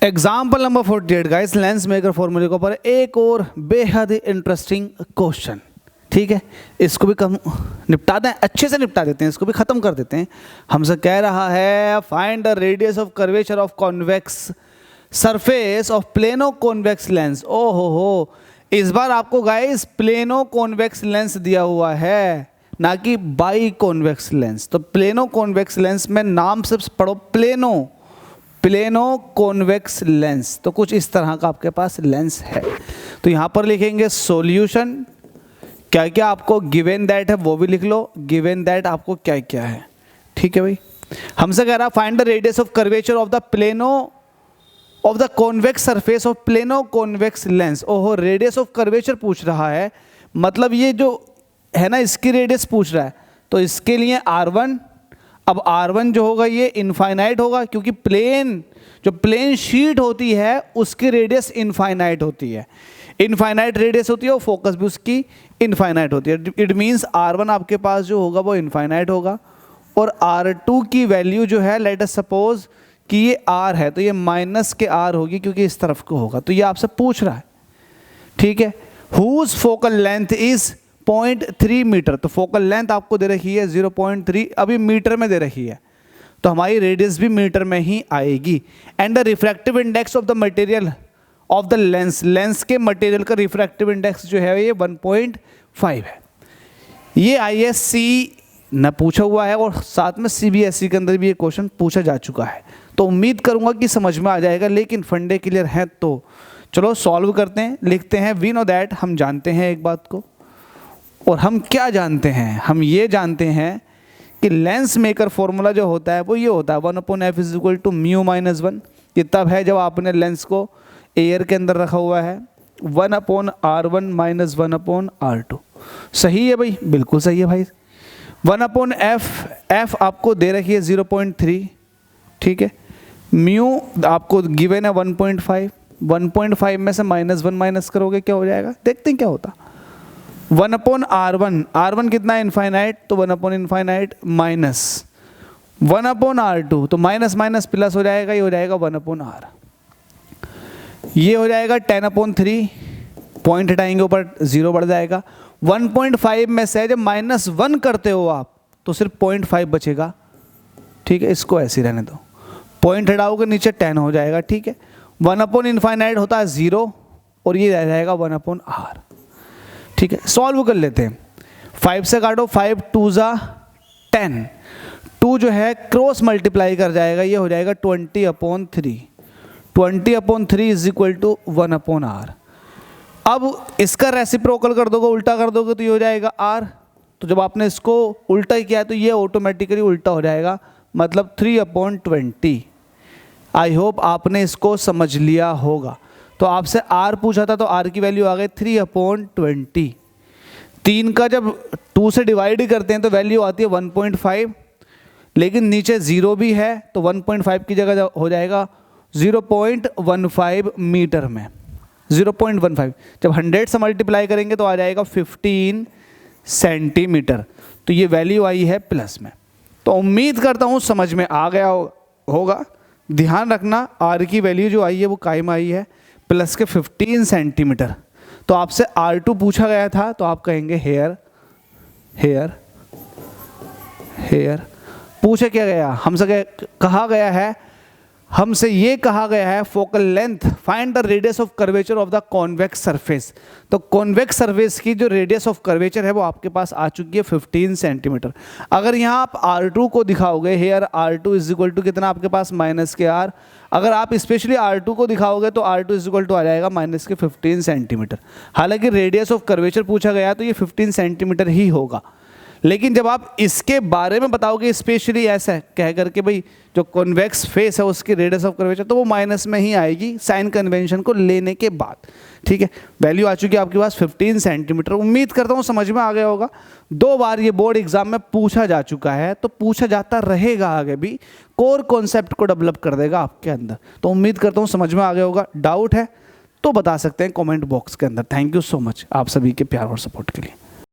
Example number 48 guys, lens maker फॉर्मूले के ऊपर एक और बेहद इंटरेस्टिंग क्वेश्चन। ठीक है, इसको भी कम निपटा दें, अच्छे से निपटा देते हैं, इसको भी खत्म कर देते हैं। हमसे कह रहा है find the radius of curvature of convex surface of plano convex lens. ओ हो, इस बार आपको गाइस प्लेनो कॉन्वेक्स लेंस दिया हुआ है, ना कि बाई कॉन्वेक्स लेंस। तो प्लेनो कॉन्वेक्स लेंस में नाम से पढ़ो प्लेनो कॉन्वेक्स लेंस। तो कुछ इस तरह का आपके पास लेंस है। तो यहाँ पर लिखेंगे सॉल्यूशन, क्या क्या आपको गिवन दैट है वो भी लिख लो, गिवन दैट आपको क्या क्या है। ठीक है भाई, हमसे कह रहा find the radius of curvature of the plano of the convex surface of plano convex lens. ओहो, रेडियस ऑफ कर्वेचर पूछ रहा है, मतलब ये जो है ना इसकी रेडियस पूछ रहा है। तो इसके लिए R1, अब R1 जो होगा ये इनफाइनाइट होगा, क्योंकि प्लेन शीट होती है उसकी रेडियस इनफाइनाइट होती है, इनफाइनाइट रेडियस होती है और फोकस भी उसकी इनफाइनाइट होती है। इट मीन्स R1 आपके पास जो होगा वो इनफाइनाइट होगा, और R2 की वैल्यू जो है, लेट अस सपोज कि ये R है तो ये माइनस के R होगी, क्योंकि इस तरफ को होगा। तो ये आपसे पूछ रहा है, ठीक है, whose focal length is 0.3 metre. तो फोकल लेंथ आपको दे रखी है 0.3, अभी मीटर में दे रखी है, तो हमारी रेडियस भी मीटर में ही आएगी। And the refractive index of the material of the lens, lens के मटेरियल का रिफ्रैक्टिव इंडेक्स जो है ये 1.5 है। ये ISC न पूछा हुआ है और साथ में CBSE के अंदर भी ये क्वेश्चन पूछा जा चुका है। तो उम्मीद करूंगा कि समझ में आ जाएगा, लेकिन फंडे क्लियर है तो चलो सॉल्व करते हैं, लिखते हैं। वी नो दैट, हम जानते हैं एक बात को, और हम क्या जानते हैं, हम ये जानते हैं कि लेंस मेकर फॉर्मूला जो होता है वो ये होता है 1/f = μ-1। ये तब है जब आपने लेंस को एयर के अंदर रखा हुआ है। 1/R1 - 1/R2 सही है भाई, बिल्कुल सही है भाई। 1/f आपको दे रखी है 0.3, ठीक है। म्यू आपको गिवन है 1.5, 1.5 में से -1 माइनस करोगे क्या हो जाएगा, देखते हैं क्या होता। 1/R1, R1 कितना है इनफाइनाइट, तो 1/∞ माइनस 1/R2, तो माइनस माइनस प्लस हो जाएगा, ये हो जाएगा 1/R। ये हो जाएगा 10/3, पॉइंट हटाएंगे ऊपर 0 बढ़ जाएगा। 1.5 में से जब -1 करते हो आप तो सिर्फ 0.5 बचेगा, ठीक है। इसको ऐसे रहने दो, पॉइंट हटाओगे नीचे 10 हो जाएगा, ठीक है। 1/∞ होता है 0 और ये रह जाएगा 1/R, ठीक है। सॉल्व कर लेते हैं, 5 से काटो, 5 2 ज़ा 10, 2 जो है क्रॉस मल्टीप्लाई कर जाएगा, ये हो जाएगा 20/3, 20/3 = 1/R। अब इसका रेसिप्रोकल कर दोगे, उल्टा कर दोगे तो ये हो जाएगा R। तो जब आपने इसको उल्टा किया तो ये ऑटोमेटिकली उल्टा हो जाएगा, मतलब 3/20। आई होप आपने इसको समझ लिया होगा। तो आपसे R पूछा था तो R की वैल्यू आ गई 3/20। 3 का जब 2 से डिवाइड करते हैं तो वैल्यू आती है 1.5, लेकिन नीचे 0 भी है तो 1.5 की जगह हो जाएगा 0.15 मीटर में, 0.15। जब 100 से मल्टीप्लाई करेंगे तो आ जाएगा 15 सेंटीमीटर। तो ये वैल्यू आई है प्लस में। तो उम्मीद करता हूँ समझ में आ गया होगा। ध्यान रखना R की वैल्यू जो आई है वो कायम आई है प्लस के 15 सेंटीमीटर। तो आपसे R2 पूछा गया था तो आप कहेंगे हेयर, हेयर, हेयर। पूछा क्या गया, हमसे कहा गया है, हमसे ये कहा गया है focal length find the radius of curvature of the convex surface. तो कॉन्वेक्स सरफेस की जो रेडियस ऑफ कर्वेचर है वो आपके पास आ चुकी है 15 सेंटीमीटर। अगर यहाँ आप R2 को दिखाओगे, हेयर R2 = कितना आपके पास -R। अगर आप स्पेशली R2 को दिखाओगे तो R2 = आ जाएगा -15 सेंटीमीटर। हालांकि रेडियस ऑफ कर्वेचर पूछा गया तो ये 15 सेंटीमीटर ही होगा, लेकिन जब आप इसके बारे में बताओगे स्पेशली ऐसा कह करके भाई जो कॉन्वेक्स फेस है उसकी रेडियस ऑफ कर्वेचर, तो वो माइनस में ही आएगी साइन कन्वेंशन को लेने के बाद, ठीक है। वैल्यू आ चुकी है आपके पास 15 सेंटीमीटर। उम्मीद करता हूँ समझ में आ गया होगा। 2 बार ये बोर्ड एग्जाम में पूछा जा चुका है, तो पूछा जाता रहेगा आगे भी, कोर कॉन्सेप्ट को डेवलप कर देगा आपके अंदर। तो उम्मीद करता हूँ समझ में आ गया होगा। डाउट है तो बता सकते हैं कॉमेंट बॉक्स के अंदर। थैंक यू सो मच आप सभी के प्यार और सपोर्ट के लिए।